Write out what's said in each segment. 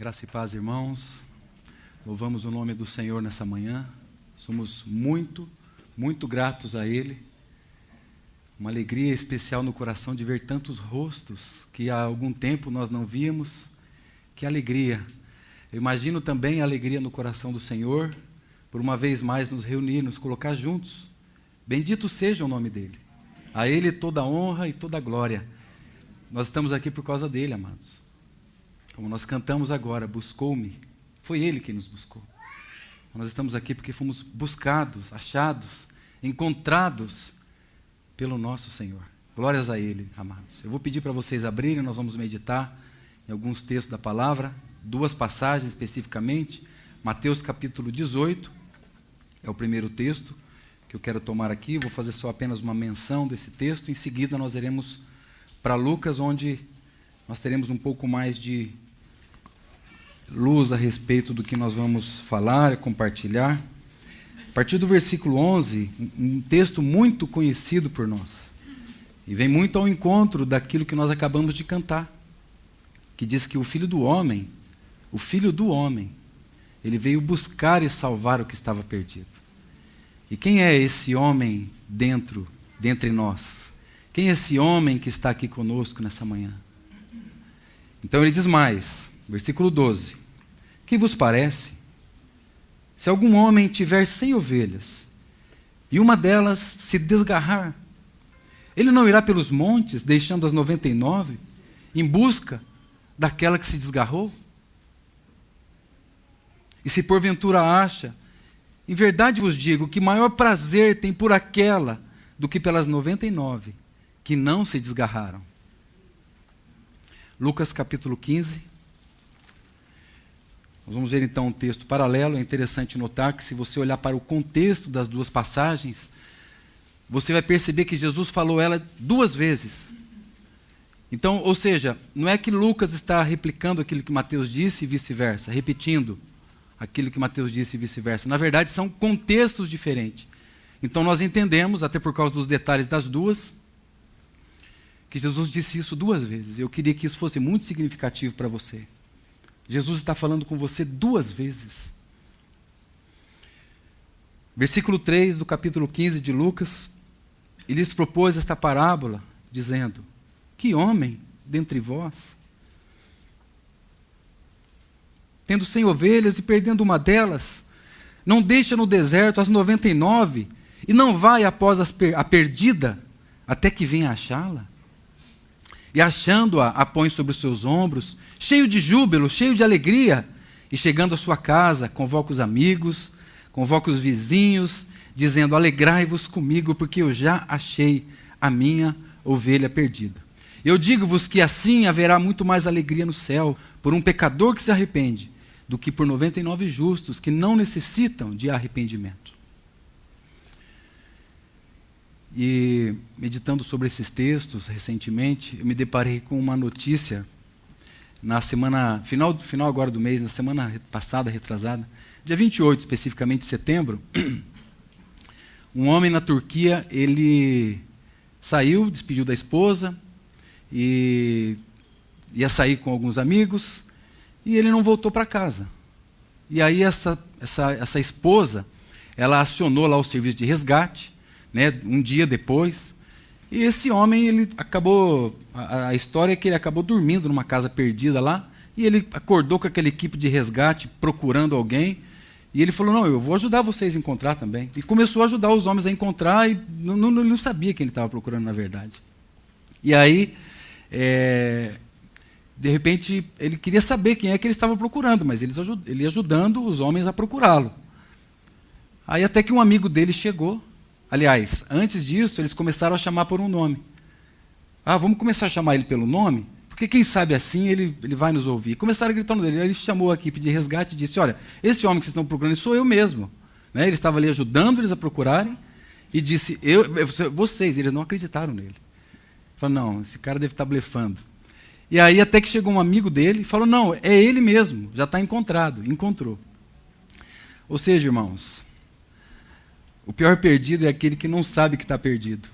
Graça e paz, irmãos. Louvamos o nome do Senhor nessa manhã. Somos muito gratos a Ele. Uma alegria especial no coração de ver tantos rostos que há algum tempo nós não víamos. Que alegria. Eu imagino também a alegria no coração do Senhor, por uma vez mais nos reunir, nos colocar juntos. Bendito seja o nome dEle. A Ele toda a honra e toda a glória. Nós estamos aqui por causa dEle, amados. Como nós cantamos agora, buscou-me. Foi Ele quem nos buscou. Nós estamos aqui porque fomos buscados, achados, encontrados pelo nosso Senhor. Glórias a Ele, amados. Eu vou pedir para vocês abrirem, nós vamos meditar em alguns textos da palavra, duas passagens especificamente. Mateus capítulo 18, é o primeiro texto que eu quero tomar aqui. Vou fazer só apenas uma menção desse texto. Em seguida nós iremos para Lucas, onde nós teremos um pouco mais de luz a respeito do que nós vamos falar e compartilhar. A partir do versículo 11, um texto muito conhecido por nós, e vem muito ao encontro daquilo que nós acabamos de cantar, que diz que o Filho do Homem, ele veio buscar e salvar o que estava perdido. E quem é esse homem dentre nós? Quem é esse homem que está aqui conosco nessa manhã? Então ele diz mais, versículo 12: que vos parece? Se algum homem tiver 100 ovelhas, e uma delas se desgarrar, ele não irá pelos montes, deixando as 99, em busca daquela que se desgarrou? E se porventura acha, em verdade vos digo, que maior prazer tem por aquela do que pelas 99, que não se desgarraram. Lucas capítulo 15. Nós vamos ver então um texto paralelo. É interessante notar que se você olhar para o contexto das duas passagens, você vai perceber que Jesus falou ela duas vezes. Então, ou seja, não é que Lucas está replicando aquilo que Mateus disse e vice-versa, repetindo aquilo que Mateus disse e vice-versa. Na verdade, são contextos diferentes. Então nós entendemos, até por causa dos detalhes das duas, que Jesus disse isso duas vezes. Eu queria que isso fosse muito significativo para você. Jesus está falando com você duas vezes. Versículo 3 do capítulo 15 de Lucas, ele lhes propôs esta parábola, dizendo: que homem dentre vós, tendo 100 ovelhas e perdendo uma delas, não deixa no deserto as 99 e não vai após a perdida até que venha achá-la? E achando-a, a põe sobre os seus ombros, cheio de júbilo, cheio de alegria, e chegando à sua casa, convoca os amigos, convoca os vizinhos, dizendo: alegrai-vos comigo, porque eu já achei a minha ovelha perdida. Eu digo-vos que assim haverá muito mais alegria no céu por um pecador que se arrepende, do que por 99 justos que não necessitam de arrependimento. E meditando sobre esses textos recentemente, eu me deparei com uma notícia na semana, final agora do mês, na semana passada, retrasada, dia 28 especificamente de setembro, um homem na Turquia, ele saiu, despediu da esposa, e ia sair com alguns amigos, e ele não voltou para casa. E aí essa esposa, ela acionou lá o serviço de resgate, um dia depois, e esse homem, ele acabou, a história é que ele acabou dormindo numa casa perdida lá, e ele acordou com aquela equipe de resgate procurando alguém, e ele falou: não, eu vou ajudar vocês a encontrar também. E começou a ajudar os homens a encontrar, e não sabia quem ele estava procurando na verdade. E aí, de repente, ele queria saber quem é que ele estava procurando, mas ele ia ajudando os homens a procurá-lo. Aí até que um amigo dele chegou. Aliás, antes disso, eles começaram a chamar por um nome. Vamos começar a chamar ele pelo nome, porque quem sabe assim ele vai nos ouvir. Começaram a gritar no dele. Aí ele chamou a equipe de resgate e disse: olha, esse homem que vocês estão procurando sou eu mesmo. Ele estava ali ajudando eles a procurarem, e disse: vocês, eles não acreditaram nele. Falaram: não, esse cara deve estar blefando. E aí até que chegou um amigo dele e falou: não, é ele mesmo, já está encontrado, encontrou. Ou seja, irmãos, o pior perdido é aquele que não sabe que está perdido.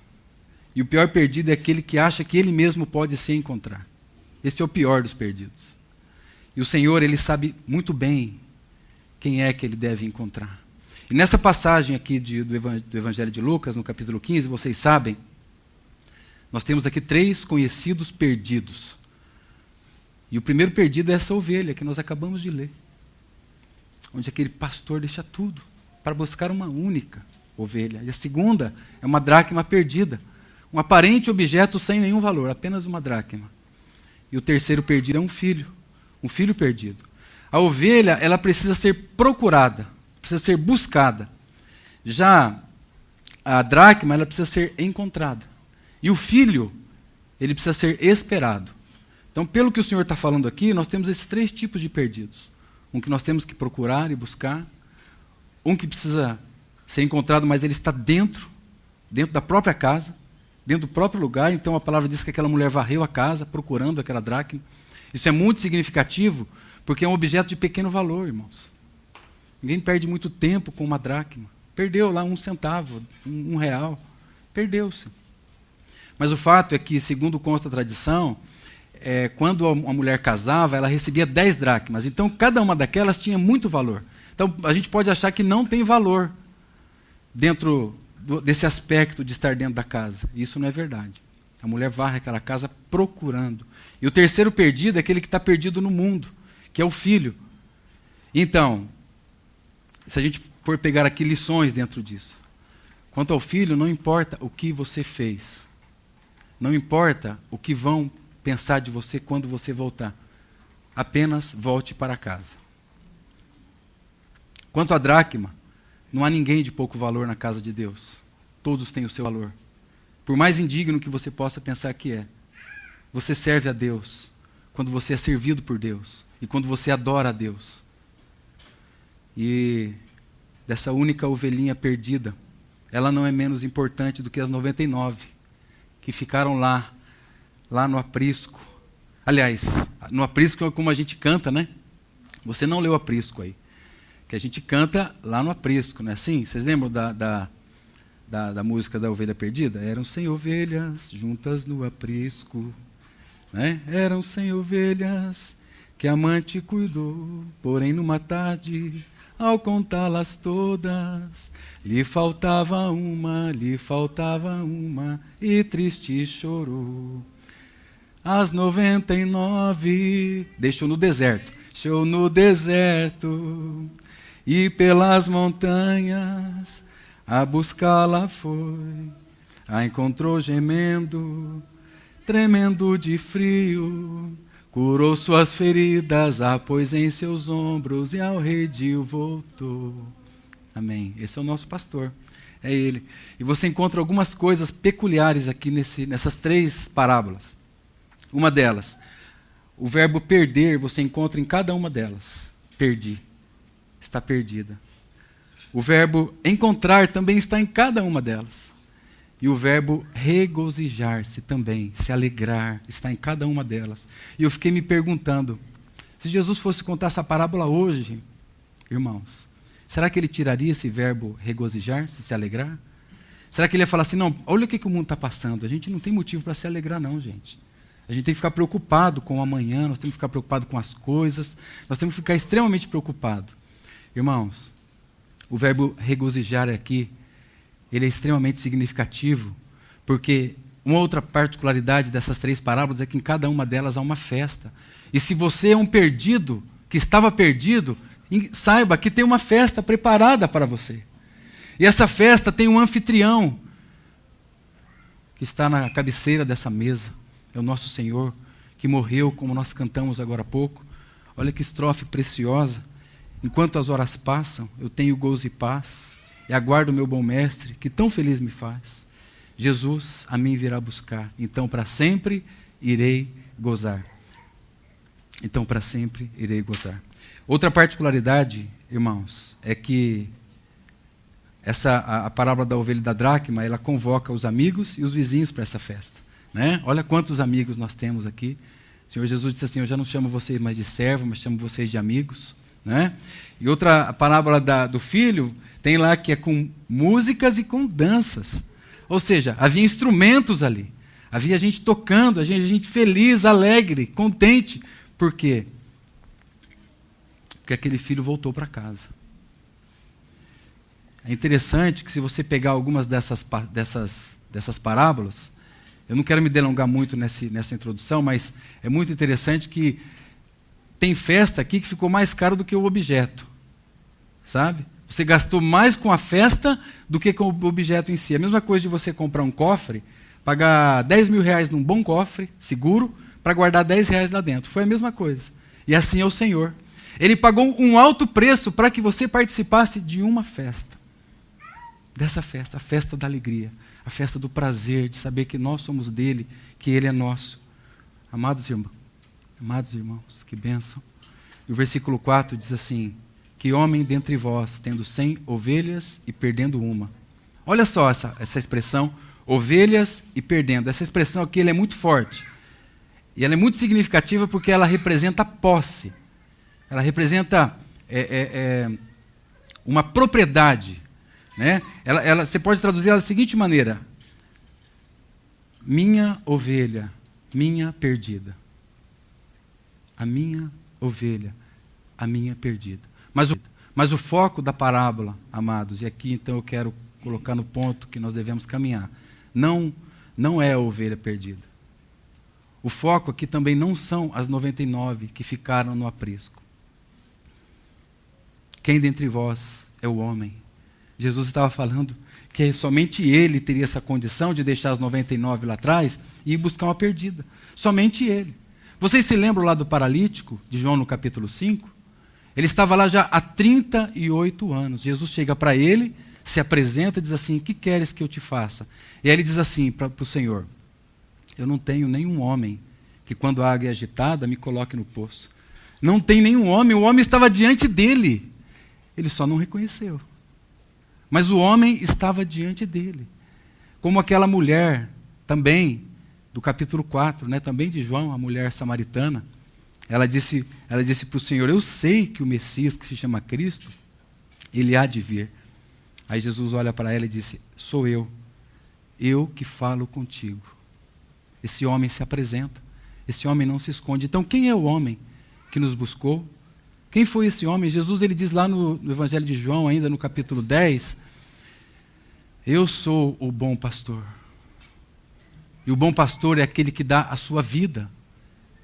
E o pior perdido é aquele que acha que ele mesmo pode se encontrar. Esse é o pior dos perdidos. E o Senhor, Ele sabe muito bem quem é que Ele deve encontrar. E nessa passagem aqui do Evangelho de Lucas, no capítulo 15, vocês sabem, nós temos aqui 3 conhecidos perdidos. E o primeiro perdido é essa ovelha que nós acabamos de ler. Onde aquele pastor deixa tudo para buscar uma única ovelha. E a segunda é uma dracma perdida. Um aparente objeto sem nenhum valor, apenas uma dracma. E o terceiro perdido é um filho perdido. A ovelha, ela precisa ser procurada, precisa ser buscada. Já a dracma, ela precisa ser encontrada. E o filho, ele precisa ser esperado. Então, pelo que o Senhor está falando aqui, nós temos esses 3 tipos de perdidos. Um que nós temos que procurar e buscar. Um que precisa ser encontrado, mas ele está dentro da própria casa, dentro do próprio lugar. Então, a palavra diz que aquela mulher varreu a casa, procurando aquela dracma. Isso é muito significativo, porque é um objeto de pequeno valor, irmãos. Ninguém perde muito tempo com uma dracma. Perdeu lá 1 centavo, R$1. Perdeu-se. Mas o fato é que, segundo consta a tradição, quando uma mulher casava, ela recebia 10 dracmas. Então, cada uma daquelas tinha muito valor. Então, a gente pode achar que não tem valor dentro desse aspecto de estar dentro da casa. Isso não é verdade. A mulher varre aquela casa procurando. E o terceiro perdido é aquele que está perdido no mundo, que é o filho. Então, se a gente for pegar aqui lições dentro disso. Quanto ao filho, não importa o que você fez. Não importa o que vão pensar de você quando você voltar. Apenas volte para casa. Quanto à dracma, não há ninguém de pouco valor na casa de Deus. Todos têm o seu valor. Por mais indigno que você possa pensar que é, você serve a Deus quando você é servido por Deus e quando você adora a Deus. E dessa única ovelhinha perdida, ela não é menos importante do que as 99 que ficaram lá no aprisco. Aliás, no aprisco é como a gente canta, né? Você não leu aprisco aí. Que a gente canta lá no aprisco, não é assim? Vocês lembram da música da ovelha perdida? Eram 100 ovelhas juntas no aprisco. Né? Eram 100 ovelhas que a mãe te cuidou, porém numa tarde, ao contá-las todas, lhe faltava uma, e triste chorou. As 99 deixou no deserto, e pelas montanhas a buscá-la foi, a encontrou gemendo, tremendo de frio, curou suas feridas, a pôs em seus ombros e ao redil voltou. Amém. Esse é o nosso pastor, é ele. E você encontra algumas coisas peculiares aqui nessas 3 parábolas. Uma delas, o verbo perder, você encontra em cada uma delas. Perdi. Está perdida. O verbo encontrar também está em cada uma delas. E o verbo regozijar-se também, se alegrar, está em cada uma delas. E eu fiquei me perguntando, se Jesus fosse contar essa parábola hoje, irmãos, será que ele tiraria esse verbo regozijar-se, se alegrar? Será que ele ia falar assim, não, olha o que o mundo está passando, a gente não tem motivo para se alegrar não, gente. A gente tem que ficar preocupado com o amanhã, nós temos que ficar preocupado com as coisas, nós temos que ficar extremamente preocupados. Irmãos, o verbo regozijar aqui, ele é extremamente significativo, porque uma outra particularidade dessas 3 parábolas é que em cada uma delas há uma festa. E se você é um perdido, que estava perdido, saiba que tem uma festa preparada para você. E essa festa tem um anfitrião, que está na cabeceira dessa mesa. É o nosso Senhor, que morreu, como nós cantamos agora há pouco. Olha que estrofe preciosa. Enquanto as horas passam, eu tenho gozo e paz, e aguardo o meu bom mestre, que tão feliz me faz. Jesus a mim virá buscar, então para sempre irei gozar. Então para sempre irei gozar. Outra particularidade, irmãos, é que a parábola da ovelha e da dracma, ela convoca os amigos e os vizinhos para essa festa. Né? Olha quantos amigos nós temos aqui. O Senhor Jesus disse assim, eu já não chamo vocês mais de servo, mas chamo vocês de amigos. Né? E outra parábola do filho, tem lá que é com músicas e com danças. Ou seja, havia instrumentos ali. Havia gente tocando, a gente feliz, alegre, contente. Por quê? Porque aquele filho voltou para casa. É interessante que se você pegar algumas dessas parábolas, eu não quero me delongar muito nessa introdução, mas é muito interessante que tem festa aqui que ficou mais caro do que o objeto. Sabe? Você gastou mais com a festa do que com o objeto em si. A mesma coisa de você comprar um cofre, pagar 10 mil reais num bom cofre, seguro, para guardar 10 reais lá dentro. Foi a mesma coisa. E assim é o Senhor. Ele pagou um alto preço para que você participasse de uma festa. Dessa festa, a festa da alegria, a festa do prazer, de saber que nós somos dele, que ele é nosso. Amados irmãos, que bênção. E o versículo 4 diz assim: que homem dentre vós, tendo 100 ovelhas e perdendo uma. Olha só essa expressão, ovelhas e perdendo. Essa expressão aqui ela é muito forte. E ela é muito significativa porque ela representa posse. Ela representa uma propriedade. Né? Você pode traduzir ela da seguinte maneira: minha ovelha, minha perdida. A minha ovelha, a minha perdida. Mas o foco da parábola, amados, e aqui então eu quero colocar no ponto que nós devemos caminhar, não é a ovelha perdida. O foco aqui também não são as 99 que ficaram no aprisco. Quem dentre vós é o homem? Jesus estava falando que somente ele teria essa condição de deixar as 99 lá atrás e ir buscar uma perdida. Somente ele. Vocês se lembram lá do paralítico, de João no capítulo 5? Ele estava lá já há 38 anos. Jesus chega para ele, se apresenta e diz assim: o que queres que eu te faça? E aí ele diz assim para o Senhor: eu não tenho nenhum homem que quando a água é agitada me coloque no poço. Não tem nenhum homem, o homem estava diante dele. Ele só não reconheceu. Mas o homem estava diante dele. Como aquela mulher também, do capítulo 4, né, também de João, a mulher samaritana. Ela disse para o Senhor: eu sei que o Messias, que se chama Cristo, ele há de vir. Aí Jesus olha para ela e disse: sou eu que falo contigo. Esse homem se apresenta, esse homem não se esconde. Então quem é o homem que nos buscou? Quem foi esse homem? Jesus ele diz lá no Evangelho de João, ainda no capítulo 10, eu sou o bom pastor. E o bom pastor é aquele que dá a sua vida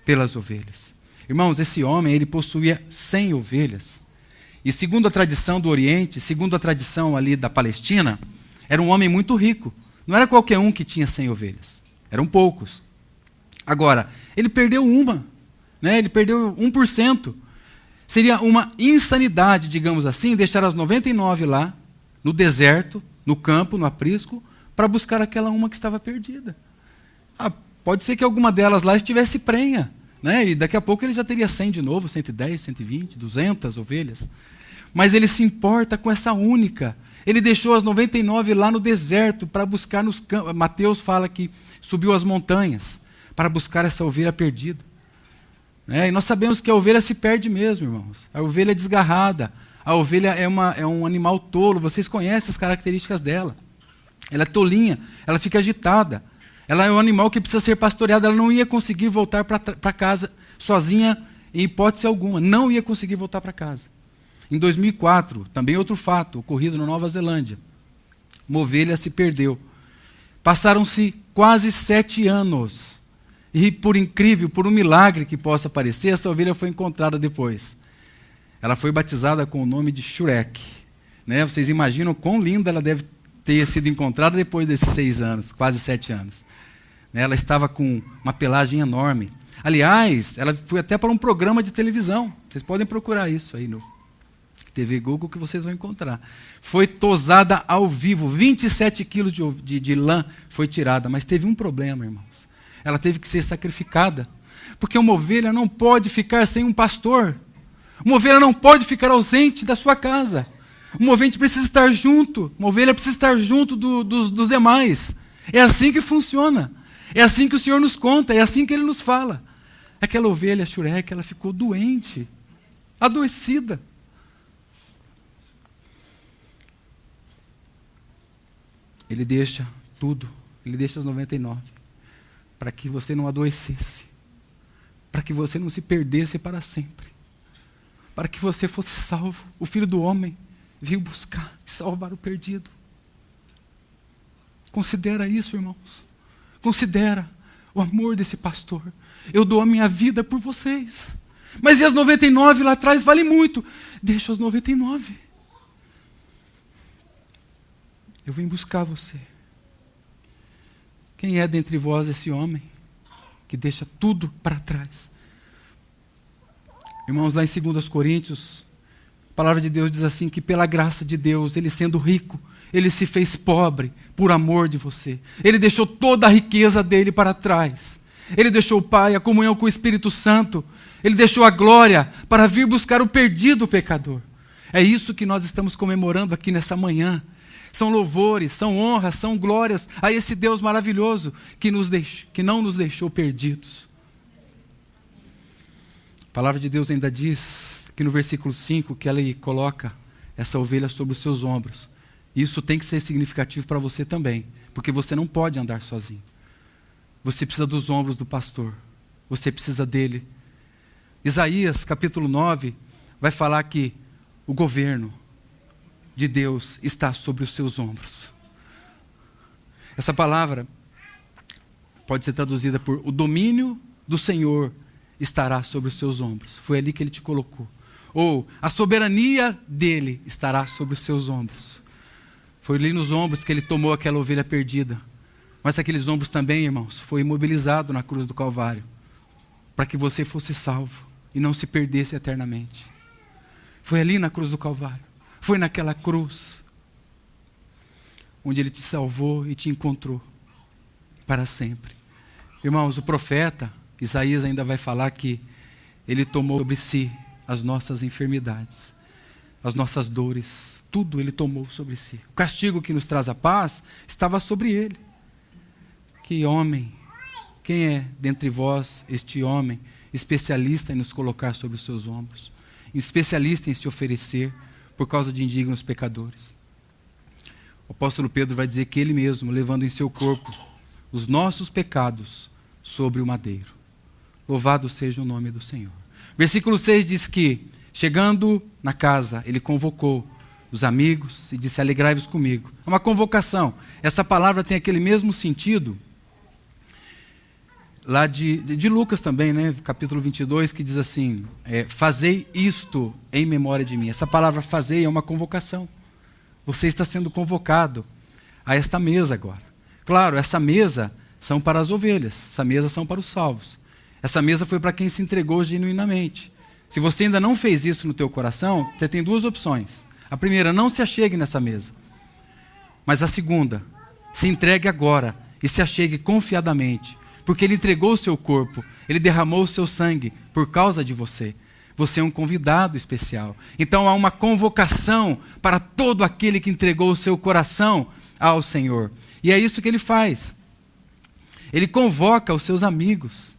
pelas ovelhas. Irmãos, esse homem, ele possuía 100 ovelhas. E segundo a tradição do Oriente, segundo a tradição ali da Palestina, era um homem muito rico. Não era qualquer um que tinha 100 ovelhas. Eram poucos. Agora, ele perdeu uma. Né? Ele perdeu 1%. Seria uma insanidade, digamos assim, deixar as 99 lá, no deserto, no campo, no aprisco, para buscar aquela uma que estava perdida. Pode ser que alguma delas lá estivesse prenha. Né? E daqui a pouco ele já teria 100 de novo, 110, 120, 200 ovelhas. Mas ele se importa com essa única. Ele deixou as 99 lá no deserto para buscar nos campos. Mateus fala que subiu as montanhas para buscar essa ovelha perdida. E nós sabemos que a ovelha se perde mesmo, irmãos. A ovelha é desgarrada. A ovelha é um animal tolo. Vocês conhecem as características dela. Ela é tolinha, ela fica agitada. Ela é um animal que precisa ser pastoreado. Ela não ia conseguir voltar para casa sozinha, em hipótese alguma. Não ia conseguir voltar para casa. Em 2004, também outro fato, ocorrido na Nova Zelândia. Uma ovelha se perdeu. Passaram-se quase 7 anos. E por incrível, por um milagre que possa parecer, essa ovelha foi encontrada depois. Ela foi batizada com o nome de Shurek. Né? Vocês imaginam quão linda ela deve ter sido encontrada depois desses 6 anos, quase 7 anos. Ela estava com uma pelagem enorme. Aliás, ela foi até para um programa de televisão. Vocês podem procurar isso aí no TV Google que vocês vão encontrar. Foi tosada ao vivo. 27 quilos de lã foi tirada. Mas teve um problema, irmãos. Ela teve que ser sacrificada. Porque uma ovelha não pode ficar sem um pastor. Uma ovelha não pode ficar ausente da sua casa. Uma ovelha precisa estar junto. Uma ovelha precisa estar junto dos demais. É assim que funciona. É assim que o Senhor nos conta. É assim que Ele nos fala. Aquela ovelha, Shurek, ela ficou doente. Adoecida. Ele deixa tudo. Ele deixa as 99. Para que você não adoecesse. Para que você não se perdesse para sempre. para que você fosse salvo. O Filho do Homem veio buscar e salvar o perdido. Considera isso, irmãos. Considera o amor desse pastor. Eu dou a minha vida por vocês. Mas e as 99 lá atrás valem muito. Deixa as 99. Eu vim buscar você. Quem é dentre vós esse homem que deixa tudo para trás? Irmãos, lá em 2 Coríntios, a palavra de Deus diz assim, que pela graça de Deus, Ele sendo rico, Ele se fez pobre por amor de você. Ele deixou toda a riqueza dele para trás. Ele deixou o Pai, a comunhão com o Espírito Santo. Ele deixou a glória para vir buscar o perdido pecador. É isso que nós estamos comemorando aqui nessa manhã. São louvores, são honras, são glórias a esse Deus maravilhoso que não nos deixou perdidos. A palavra de Deus ainda diz que no versículo 5 que Ele coloca essa ovelha sobre os seus ombros. Isso tem que ser significativo para você também, porque você não pode andar sozinho. Você precisa dos ombros do pastor. Você precisa dele. Isaías, capítulo 9, vai falar que o governo de Deus está sobre os seus ombros. Essa palavra pode ser traduzida por o domínio do Senhor estará sobre os seus ombros. Foi ali que Ele te colocou. Ou a soberania dele estará sobre os seus ombros. Foi ali nos ombros que Ele tomou aquela ovelha perdida. Mas aqueles ombros também, irmãos, foi imobilizado na cruz do Calvário, para que você fosse salvo e não se perdesse eternamente. Foi ali na cruz do Calvário. Foi naquela cruz onde Ele te salvou e te encontrou para sempre. Irmãos, o profeta Isaías ainda vai falar que Ele tomou sobre si as nossas enfermidades, as nossas dores, tudo Ele tomou sobre si. O castigo que nos traz a paz estava sobre Ele. Que homem, quem é dentre vós este homem, especialista em nos colocar sobre os seus ombros, especialista em se oferecer por causa de indignos pecadores? O apóstolo Pedro vai dizer que Ele mesmo, levando em seu corpo os nossos pecados sobre o madeiro. Louvado seja o nome do Senhor. Versículo 6 diz que, chegando na casa, Ele convocou os amigos e disse: alegrai-vos comigo. É uma convocação. Essa palavra tem aquele mesmo sentido lá de Lucas também, né? Capítulo 22, que diz assim, fazei isto em memória de mim. Essa palavra fazei é uma convocação. Você está sendo convocado a esta mesa agora. Claro, essa mesa são para as ovelhas, essa mesa são para os salvos. Essa mesa foi para quem se entregou genuinamente. Se você ainda não fez isso no teu coração, você tem duas opções. A primeira, não se achegue nessa mesa. Mas a segunda, se entregue agora e se achegue confiadamente. Porque Ele entregou o seu corpo, Ele derramou o seu sangue por causa de você. Você é um convidado especial. Então há uma convocação para todo aquele que entregou o seu coração ao Senhor. E é isso que Ele faz. Ele convoca os seus amigos.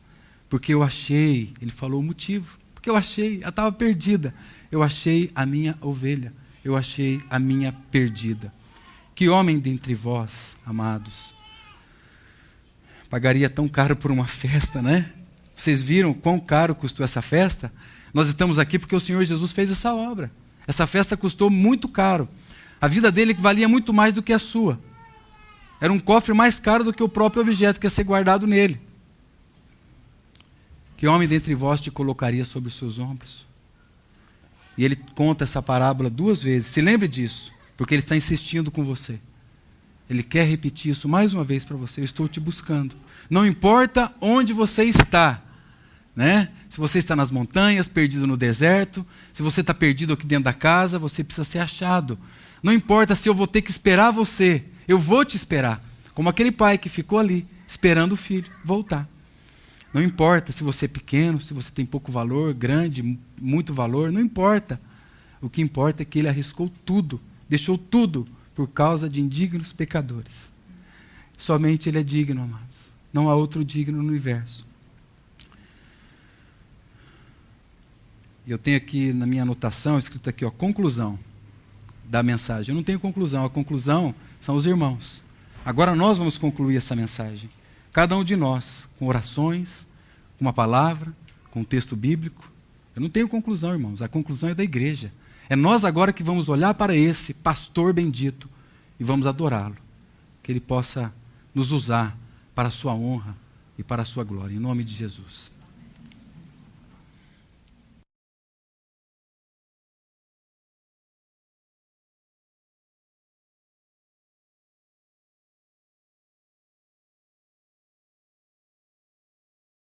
Porque eu achei, Ele falou o motivo. Porque eu achei, ela estava perdida. Eu achei a minha ovelha. Eu achei a minha perdida. Que homem dentre vós, amados, pagaria tão caro por uma festa, né? Vocês viram quão caro custou essa festa? Nós estamos aqui porque o Senhor Jesus fez essa obra. Essa festa custou muito caro. A vida dele valia muito mais do que a sua. Era um cofre mais caro do que o próprio objeto que ia ser guardado nele. Que homem dentre vós te colocaria sobre os seus ombros? E ele conta essa parábola 2 vezes. Se lembre disso, porque ele está insistindo com você. Ele quer repetir isso mais uma vez para você. Eu estou te buscando. Não importa onde você está, né? Se você está nas montanhas, perdido no deserto, se você está perdido aqui dentro da casa, você precisa ser achado. Não importa se eu vou ter que esperar você, eu vou te esperar. Como aquele pai que ficou ali, esperando o filho voltar. Não importa se você é pequeno, se você tem pouco valor, grande, muito valor, não importa. O que importa é que Ele arriscou tudo, deixou tudo, por causa de indignos pecadores. Somente Ele é digno, amados. Não há outro digno no universo. Eu tenho aqui na minha anotação, escrito aqui, conclusão da mensagem. Eu não tenho conclusão, a conclusão são os irmãos. Agora nós vamos concluir essa mensagem. Cada um de nós, com orações, com uma palavra, com um texto bíblico, Eu não tenho conclusão, irmãos. A conclusão é da igreja. É nós agora que vamos olhar para esse pastor bendito e vamos adorá-lo. Que ele possa nos usar para a sua honra e para a sua glória. Em nome de Jesus.